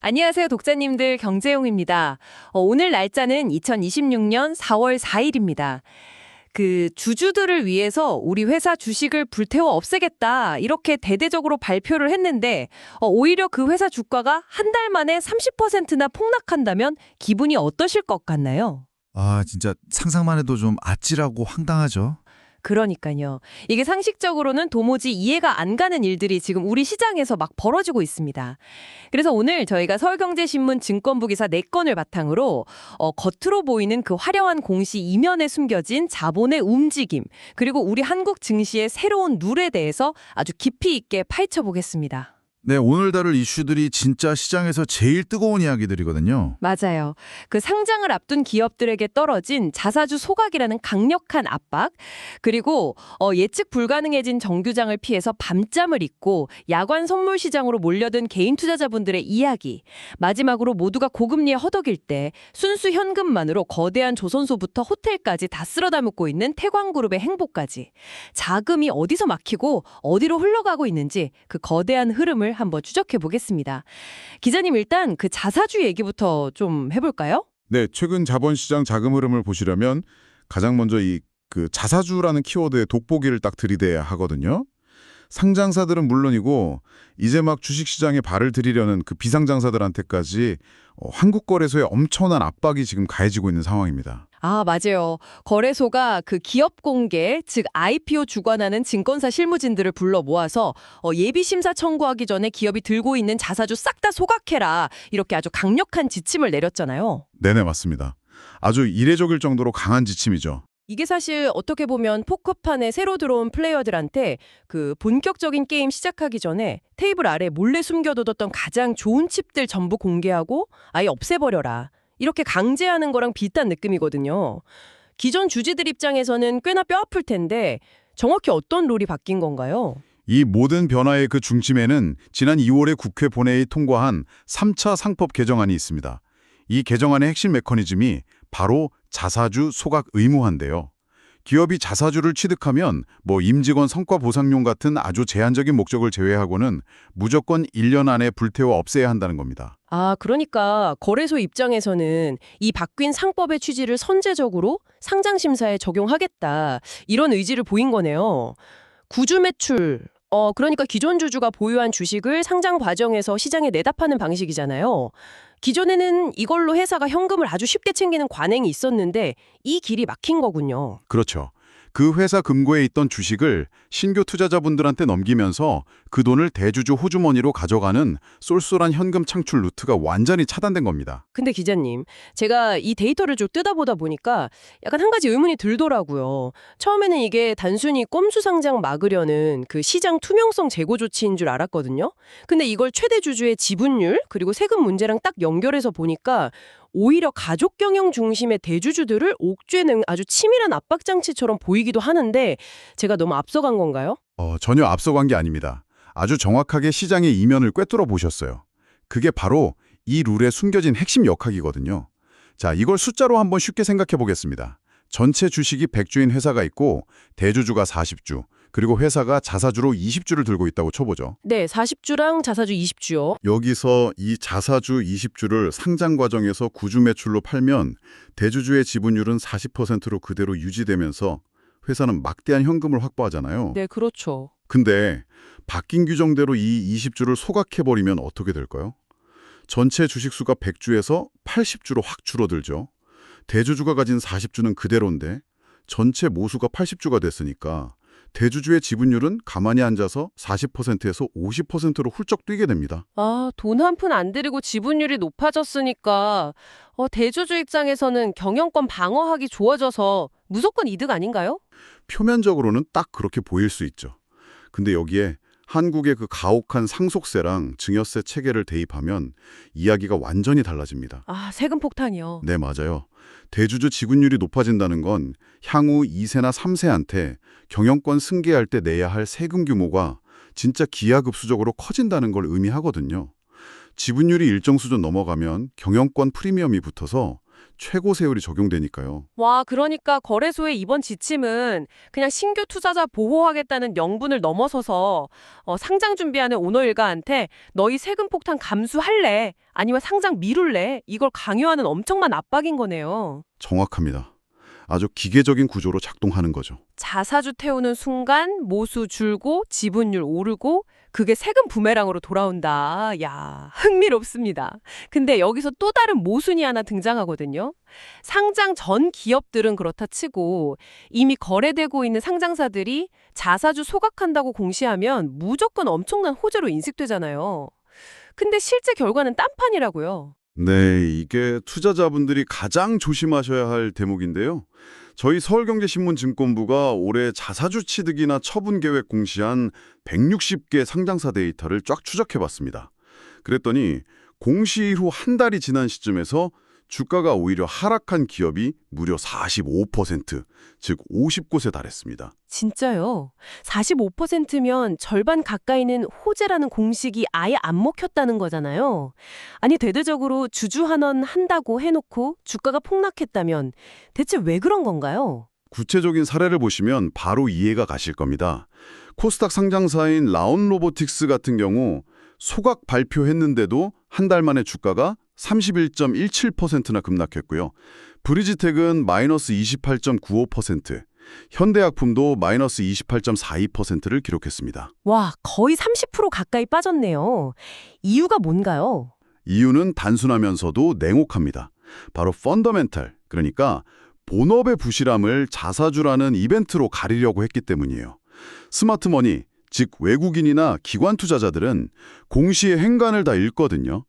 안녕하세요, 독자님들. 경제용입니다. 오늘 날짜는 2026년 4월 4일입니다. 주주들을 위해서 우리 회사 주식을 불태워 없애겠다, 이렇게 대대적으로 발표를 했는데, 오히려 그 회사 주가가 한 달 만에 30%나 폭락한다면 기분이 어떠실 것 같나요? 진짜 상상만 해도 좀 아찔하고 황당하죠. 그러니까요. 이게 상식적으로는 도무지 이해가 안 가는 일들이 지금 우리 시장에서 막 벌어지고 있습니다. 그래서 오늘 저희가 서울경제신문 증권부 기사 4건을 바탕으로 겉으로 보이는 그 화려한 공시 이면에 숨겨진 자본의 움직임, 그리고 우리 한국 증시의 새로운 룰에 대해서 아주 깊이 있게 파헤쳐 보겠습니다. 네, 오늘 다룰 이슈들이 진짜 시장에서 제일 뜨거운 이야기들이거든요. 맞아요. 그 상장을 앞둔 기업들에게 떨어진 자사주 소각이라는 강력한 압박, 그리고 예측 불가능해진 정규장을 피해서 밤잠을 잊고 야관 선물 시장으로 몰려든 개인 투자자분들의 이야기, 마지막으로 모두가 고금리에 허덕일 때 순수 현금만으로 거대한 조선소부터 호텔까지 다 쓸어 담고 있는 태광그룹의 행보까지, 자금이 어디서 막히고 어디로 흘러가고 있는지 그 거대한 흐름을 한번 추적해 보겠습니다. 기자님, 일단 그 자사주 얘기부터 좀 해볼까요? 네, 최근 자본시장 자금 흐름을 보시려면 가장 먼저 자사주라는 키워드의 돋보기를 딱 들이대야 하거든요. 상장사들은 물론이고 이제 막 주식시장에 발을 들이려는 그 비상장사들한테까지 한국거래소에 엄청난 압박이 지금 가해지고 있는 상황입니다. 맞아요. 거래소가 그 기업 공개, 즉 IPO 주관하는 증권사 실무진들을 불러 모아서 예비심사 청구하기 전에 기업이 들고 있는 자사주 싹 다 소각해라, 이렇게 아주 강력한 지침을 내렸잖아요. 네네, 맞습니다. 아주 이례적일 정도로 강한 지침이죠. 이게 사실 어떻게 보면 포커판에 새로 들어온 플레이어들한테 그 본격적인 게임 시작하기 전에 테이블 아래 몰래 숨겨뒀던 가장 좋은 칩들 전부 공개하고 아예 없애버려라, 이렇게 강제하는 거랑 비슷한 느낌이거든요. 기존 주주들 입장에서는 꽤나 뼈아플 텐데 정확히 어떤 룰이 바뀐 건가요? 이 모든 변화의 그 중심에는 지난 2월에 국회 본회의 통과한 3차 상법 개정안이 있습니다. 이 개정안의 핵심 메커니즘이 바로 자사주 소각 의무화인데요. 기업이 자사주를 취득하면 임직원 성과 보상용 같은 아주 제한적인 목적을 제외하고는 무조건 1년 안에 불태워 없애야 한다는 겁니다. 그러니까 거래소 입장에서는 이 바뀐 상법의 취지를 선제적으로 상장심사에 적용하겠다, 이런 의지를 보인 거네요. 구주 매출, 그러니까 기존 주주가 보유한 주식을 상장 과정에서 시장에 내다 파는 방식이잖아요. 기존에는 이걸로 회사가 현금을 아주 쉽게 챙기는 관행이 있었는데 이 길이 막힌 거군요. 그렇죠. 그 회사 금고에 있던 주식을 신규 투자자분들한테 넘기면서 그 돈을 대주주 호주머니로 가져가는 쏠쏠한 현금 창출 루트가 완전히 차단된 겁니다. 근데 기자님, 제가 이 데이터를 좀 뜯어보다 보니까 약간 한 가지 의문이 들더라고요. 처음에는 이게 단순히 꼼수 상장 막으려는 그 시장 투명성 제고 조치인 줄 알았거든요. 근데 이걸 최대 주주의 지분율 그리고 세금 문제랑 딱 연결해서 보니까 오히려 가족 경영 중심의 대주주들을 옥죄는 아주 치밀한 압박 장치처럼 보이기도 하는데 제가 너무 앞서간 건가요? 전혀 앞서간 게 아닙니다. 아주 정확하게 시장의 이면을 꿰뚫어 보셨어요. 그게 바로 이 룰에 숨겨진 핵심 역학이거든요. 자, 이걸 숫자로 한번 쉽게 생각해 보겠습니다. 전체 주식이 100주인 회사가 있고 대주주가 40주, 그리고 회사가 자사주로 20주를 들고 있다고 쳐보죠. 네, 40주랑 자사주 20주요. 여기서 이 자사주 20주를 상장 과정에서 구주 매출로 팔면 대주주의 지분율은 40%로 그대로 유지되면서 회사는 막대한 현금을 확보하잖아요. 네, 그렇죠. 근데 바뀐 규정대로 이 20주를 소각해버리면 어떻게 될까요? 전체 주식수가 100주에서 80주로 확 줄어들죠. 대주주가 가진 40주는 그대로인데 전체 모수가 80주가 됐으니까 대주주의 지분율은 가만히 앉아서 40%에서 50%로 훌쩍 뛰게 됩니다. 돈 한 푼 안 들이고 지분율이 높아졌으니까 대주주 입장에서는 경영권 방어하기 좋아져서 무조건 이득 아닌가요? 표면적으로는 딱 그렇게 보일 수 있죠. 근데 여기에 한국의 그 가혹한 상속세랑 증여세 체계를 대입하면 이야기가 완전히 달라집니다. 세금 폭탄이요. 네, 맞아요. 대주주 지분율이 높아진다는 건 향후 2세나 3세한테 경영권 승계할 때 내야 할 세금 규모가 진짜 기하급수적으로 커진다는 걸 의미하거든요. 지분율이 일정 수준 넘어가면 경영권 프리미엄이 붙어서 최고 세율이 적용되니까요. 와, 그러니까 거래소의 이번 지침은 그냥 신규 투자자 보호하겠다는 명분을 넘어서서 상장 준비하는 오너 일가한테 너희 세금 폭탄 감수할래? 아니면 상장 미룰래? 이걸 강요하는 엄청난 압박인 거네요. 정확합니다. 아주 기계적인 구조로 작동하는 거죠. 자사주 태우는 순간 모수 줄고 지분율 오르고 그게 세금 부메랑으로 돌아온다. 야, 흥미롭습니다. 근데 여기서 또 다른 모순이 하나 등장하거든요. 상장 전 기업들은 그렇다 치고 이미 거래되고 있는 상장사들이 자사주 소각한다고 공시하면 무조건 엄청난 호재로 인식되잖아요. 근데 실제 결과는 딴판이라고요. 네, 이게 투자자분들이 가장 조심하셔야 할 대목인데요. 저희 서울경제신문증권부가 올해 자사주 취득이나 처분 계획 공시한 160개 상장사 데이터를 쫙 추적해봤습니다. 그랬더니 공시 후 한 달이 지난 시점에서 주가가 오히려 하락한 기업이 무려 45%, 즉 50곳에 달했습니다. 진짜요? 45%면 절반 가까이는 호재라는 공식이 아예 안 먹혔다는 거잖아요. 아니, 대대적으로 주주환원 한다고 해놓고 주가가 폭락했다면 대체 왜 그런 건가요? 구체적인 사례를 보시면 바로 이해가 가실 겁니다. 코스닥 상장사인 라온로보틱스 같은 경우 소각 발표했는데도 한 달 만에 주가가 31.17%나 급락했고요. 브리지텍은 마이너스 28.95%, 현대약품도 마이너스 28.42%를 기록했습니다. 와, 거의 30% 가까이 빠졌네요. 이유가 뭔가요? 이유는 단순하면서도 냉혹합니다. 바로 펀더멘탈, 그러니까 본업의 부실함을 자사주라는 이벤트로 가리려고 했기 때문이에요. 스마트머니, 즉 외국인이나 기관 투자자들은 공시의 행간을 다 읽거든요.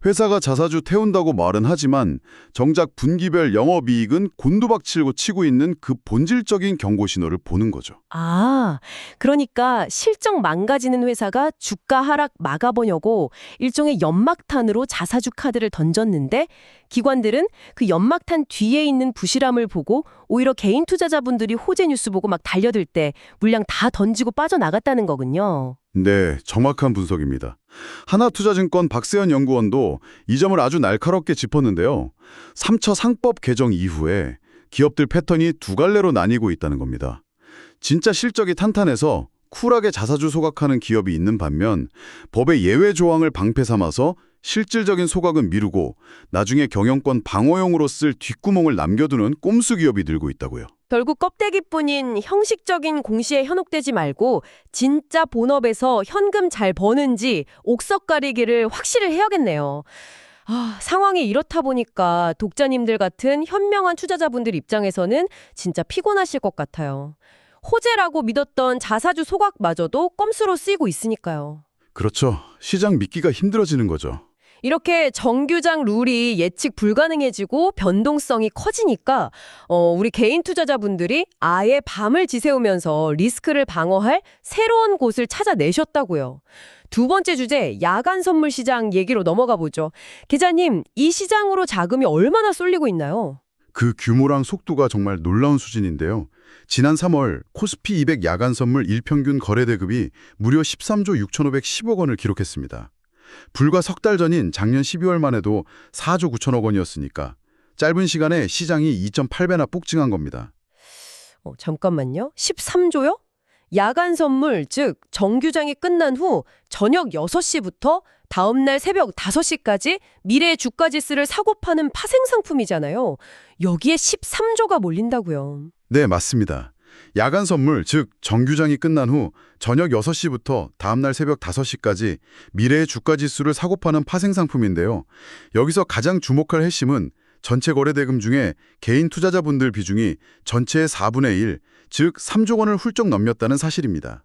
회사가 자사주 태운다고 말은 하지만 정작 분기별 영업이익은 곤두박질고 치고 있는 그 본질적인 경고 신호를 보는 거죠. 아, 그러니까 실적 망가지는 회사가 주가 하락 막아보려고 일종의 연막탄으로 자사주 카드를 던졌는데 기관들은 그 연막탄 뒤에 있는 부실함을 보고 오히려 개인 투자자분들이 호재 뉴스 보고 막 달려들 때 물량 다 던지고 빠져나갔다는 거군요. 네, 정확한 분석입니다. 하나투자증권 박세현 연구원도 이 점을 아주 날카롭게 짚었는데요. 3차 상법 개정 이후에 기업들 패턴이 두 갈래로 나뉘고 있다는 겁니다. 진짜 실적이 탄탄해서 쿨하게 자사주 소각하는 기업이 있는 반면 법의 예외 조항을 방패 삼아서 실질적인 소각은 미루고 나중에 경영권 방어용으로 쓸 뒷구멍을 남겨두는 꼼수 기업이 늘고 있다고요. 결국 껍데기뿐인 형식적인 공시에 현혹되지 말고 진짜 본업에서 현금 잘 버는지 옥석 가리기를 확실히 해야겠네요. 아, 상황이 이렇다 보니까 독자님들 같은 현명한 투자자분들 입장에서는 진짜 피곤하실 것 같아요. 호재라고 믿었던 자사주 소각마저도 껌수로 쓰이고 있으니까요. 그렇죠. 시장 믿기가 힘들어지는 거죠. 이렇게 정규장 룰이 예측 불가능해지고 변동성이 커지니까 우리 개인 투자자분들이 아예 밤을 지새우면서 리스크를 방어할 새로운 곳을 찾아내셨다고요. 두 번째 주제, 야간 선물 시장 얘기로 넘어가 보죠. 기자님, 이 시장으로 자금이 얼마나 쏠리고 있나요? 그 규모랑 속도가 정말 놀라운 수준인데요. 지난 3월 코스피 200 야간 선물 일평균 거래 대금이 무려 13조 6,510억 원을 기록했습니다. 불과 석 달 전인 작년 12월만 해도 4조 9천억 원이었으니까 짧은 시간에 시장이 2.8배나 폭증한 겁니다. 잠깐만요. 13조요? 야간 선물, 즉 정규장이 끝난 후 저녁 6시부터 다음날 새벽 5시까지 미래의 주가지수를 사고 파는 파생상품이잖아요. 여기에 13조가 몰린다고요. 네, 맞습니다. 야간 선물, 즉 정규장이 끝난 후 저녁 6시부터 다음날 새벽 5시까지 미래의 주가지수를 사고 파는 파생상품인데요. 여기서 가장 주목할 핵심은 전체 거래 대금 중에 개인 투자자분들 비중이 전체의 4분의 1, 즉 3조 원을 훌쩍 넘겼다는 사실입니다.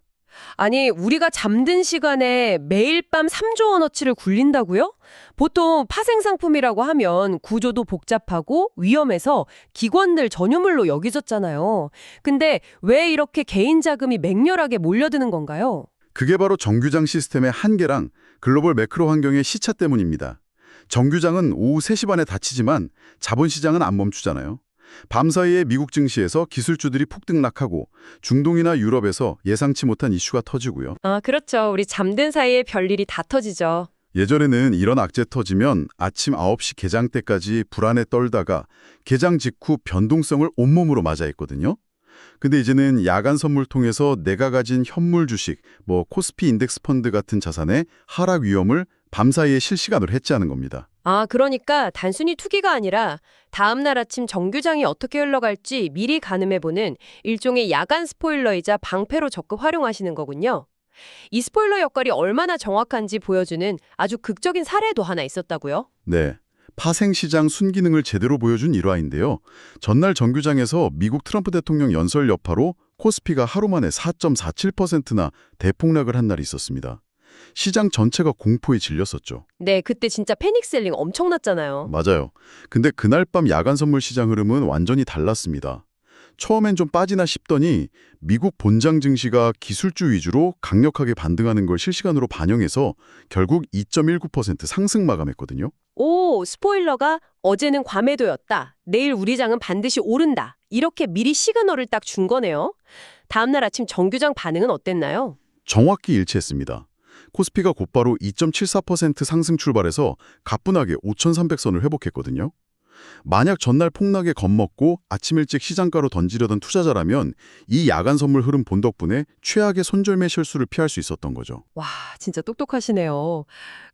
아니, 우리가 잠든 시간에 매일 밤 3조 원어치를 굴린다고요? 보통 파생상품이라고 하면 구조도 복잡하고 위험해서 기관들 전유물로 여겨졌잖아요. 근데 왜 이렇게 개인 자금이 맹렬하게 몰려드는 건가요? 그게 바로 정규장 시스템의 한계랑 글로벌 매크로 환경의 시차 때문입니다. 정규장은 오후 3시 반에 닫히지만 자본시장은 안 멈추잖아요. 밤사이에 미국 증시에서 기술주들이 폭등락하고 중동이나 유럽에서 예상치 못한 이슈가 터지고요. 아, 그렇죠. 우리 잠든 사이에 별일이 다 터지죠. 예전에는 이런 악재 터지면 아침 9시 개장 때까지 불안에 떨다가 개장 직후 변동성을 온몸으로 맞이했거든요. 근데 이제는 야간 선물 통해서 내가 가진 현물 주식, 코스피 인덱스 펀드 같은 자산의 하락 위험을 밤사이에 실시간으로 해지하는 겁니다. 아, 그러니까 단순히 투기가 아니라 다음 날 아침 정규장이 어떻게 흘러갈지 미리 가늠해보는 일종의 야간 스포일러이자 방패로 적극 활용하시는 거군요. 이 스포일러 역할이 얼마나 정확한지 보여주는 아주 극적인 사례도 하나 있었다고요? 네. 파생시장 순기능을 제대로 보여준 일화인데요. 전날 정규장에서 미국 트럼프 대통령 연설 여파로 코스피가 하루 만에 4.47%나 대폭락을 한 날이 있었습니다. 시장 전체가 공포에 질렸었죠. 네, 그때 진짜 패닉셀링 엄청났잖아요. 맞아요. 근데 그날 밤 야간 선물 시장 흐름은 완전히 달랐습니다. 처음엔 좀 빠지나 싶더니 미국 본장 증시가 기술주 위주로 강력하게 반등하는 걸 실시간으로 반영해서 결국 2.19% 상승 마감했거든요. 오, 스포일러가 어제는 과매도였다. 내일 우리 장은 반드시 오른다. 이렇게 미리 시그널을 딱 준 거네요. 다음날 아침 정규장 반응은 어땠나요? 정확히 일치했습니다. 코스피가 곧바로 2.74% 상승 출발해서 가뿐하게 5,300선을 회복했거든요. 만약 전날 폭락에 겁먹고 아침 일찍 시장가로 던지려던 투자자라면 이 야간 선물 흐름 본 덕분에 최악의 손절매 실수를 피할 수 있었던 거죠. 와, 진짜 똑똑하시네요.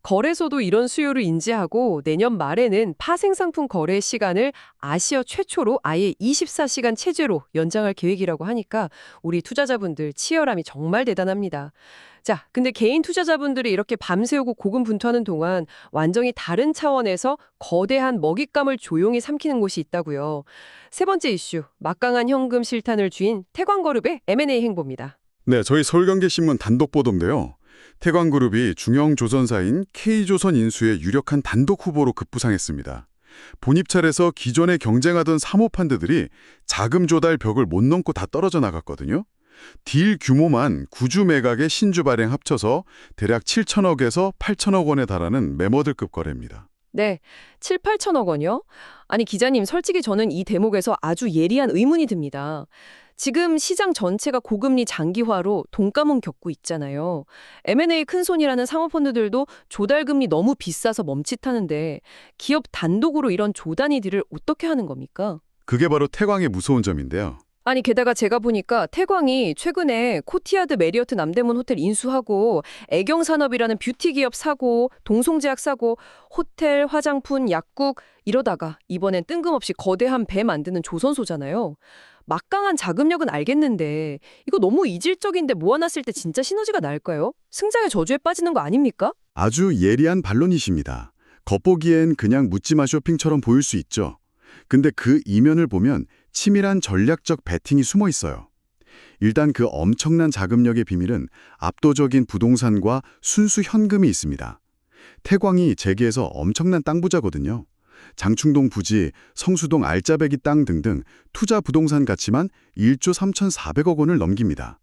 거래소도 이런 수요를 인지하고 내년 말에는 파생상품 거래 시간을 아시아 최초로 아예 24시간 체제로 연장할 계획이라고 하니까 우리 투자자분들 치열함이 정말 대단합니다. 자, 근데 개인 투자자분들이 이렇게 밤새우고 고군분투하는 동안 완전히 다른 차원에서 거대한 먹잇감을 조용히 삼키는 곳이 있다고요. 세 번째 이슈, 막강한 현금 실탄을 쥐인 태광그룹의 M&A 행보입니다. 네, 저희 서울경제신문 단독 보도인데요. 태광그룹이 중형 조선사인 K조선 인수의 유력한 단독 후보로 급부상했습니다. 본입찰에서 기존에 경쟁하던 사모펀드들이 자금 조달 벽을 못 넘고 다 떨어져 나갔거든요. 딜 규모만 구주 매각의 신주 발행 합쳐서 대략 7천억에서 8천억 원에 달하는 매머들급 거래입니다. 네, 7, 8천억 원이요? 아니 기자님, 솔직히 저는 이 대목에서 아주 예리한 의문이 듭니다. 지금 시장 전체가 고금리 장기화로 돈가문 겪고 있잖아요. M&A 큰손이라는 사모펀드들도 조달금리 너무 비싸서 멈칫하는데 기업 단독으로 이런 조단위 딜을 어떻게 하는 겁니까? 그게 바로 태광의 무서운 점인데요. 아니 게다가 제가 보니까 태광이 최근에 코티아드 메리어트 남대문 호텔 인수하고 애경산업이라는 뷰티 기업 사고, 동송제약 사고, 호텔, 화장품, 약국 이러다가 이번엔 뜬금없이 거대한 배 만드는 조선소잖아요. 막강한 자금력은 알겠는데 이거 너무 이질적인데 모아놨을 때 진짜 시너지가 날까요? 승장의 저주에 빠지는 거 아닙니까? 아주 예리한 반론이십니다. 겉보기엔 그냥 묻지마 쇼핑처럼 보일 수 있죠. 근데 그 이면을 보면 치밀한 전략적 베팅이 숨어 있어요. 일단 그 엄청난 자금력의 비밀은 압도적인 부동산과 순수 현금이 있습니다. 태광이 재계에서 엄청난 땅 부자거든요. 장충동 부지, 성수동 알짜배기 땅 등등 투자 부동산 가치만 1조 3,400억 원을 넘깁니다.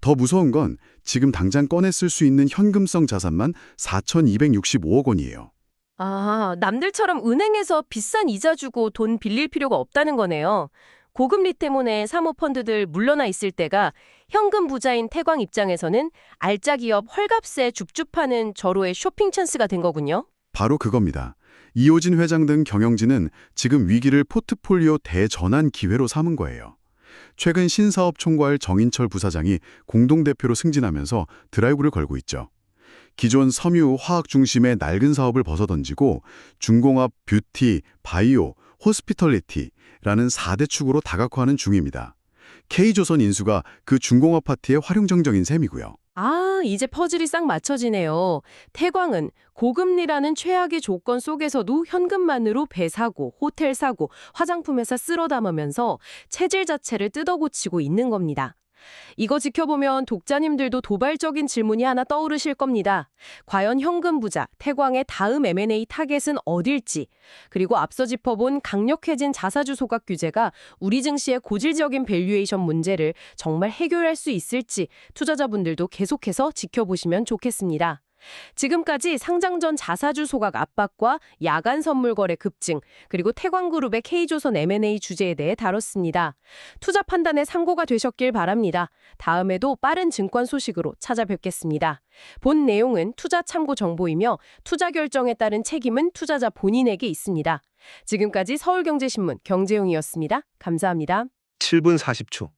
더 무서운 건 지금 당장 꺼내 쓸 수 있는 현금성 자산만 4,265억 원이에요. 아, 남들처럼 은행에서 비싼 이자 주고 돈 빌릴 필요가 없다는 거네요. 고금리 때문에 사모펀드들 물러나 있을 때가 현금 부자인 태광 입장에서는 알짜 기업 헐값에 줍줍하는 절호의 쇼핑 찬스가 된 거군요. 바로 그겁니다. 이호진 회장 등 경영진은 지금 위기를 포트폴리오 대전환 기회로 삼은 거예요. 최근 신사업 총괄 정인철 부사장이 공동대표로 승진하면서 드라이브를 걸고 있죠. 기존 섬유, 화학 중심의 낡은 사업을 벗어던지고 중공업, 뷰티, 바이오, 호스피털리티라는 4대 축으로 다각화하는 중입니다. K조선 인수가 그 중공업 파티의 활용정적인 셈이고요. 아, 이제 퍼즐이 싹 맞춰지네요. 태광은 고금리라는 최악의 조건 속에서도 현금만으로 배 사고, 호텔 사고, 화장품 회사 쓸어 담으면서 체질 자체를 뜯어고치고 있는 겁니다. 이거 지켜보면 독자님들도 도발적인 질문이 하나 떠오르실 겁니다. 과연 현금 부자, 태광의 다음 M&A 타겟은 어딜지, 그리고 앞서 짚어본 강력해진 자사주 소각 규제가 우리 증시의 고질적인 밸류에이션 문제를 정말 해결할 수 있을지 투자자분들도 계속해서 지켜보시면 좋겠습니다. 지금까지 상장 전 자사주 소각 압박과 야간 선물 거래 급증, 그리고 태광그룹의 K조선 M&A 주제에 대해 다뤘습니다. 투자 판단에 참고가 되셨길 바랍니다. 다음에도 빠른 증권 소식으로 찾아뵙겠습니다. 본 내용은 투자 참고 정보이며 투자 결정에 따른 책임은 투자자 본인에게 있습니다. 지금까지 서울경제신문 경제용이었습니다. 감사합니다. 7분 40초.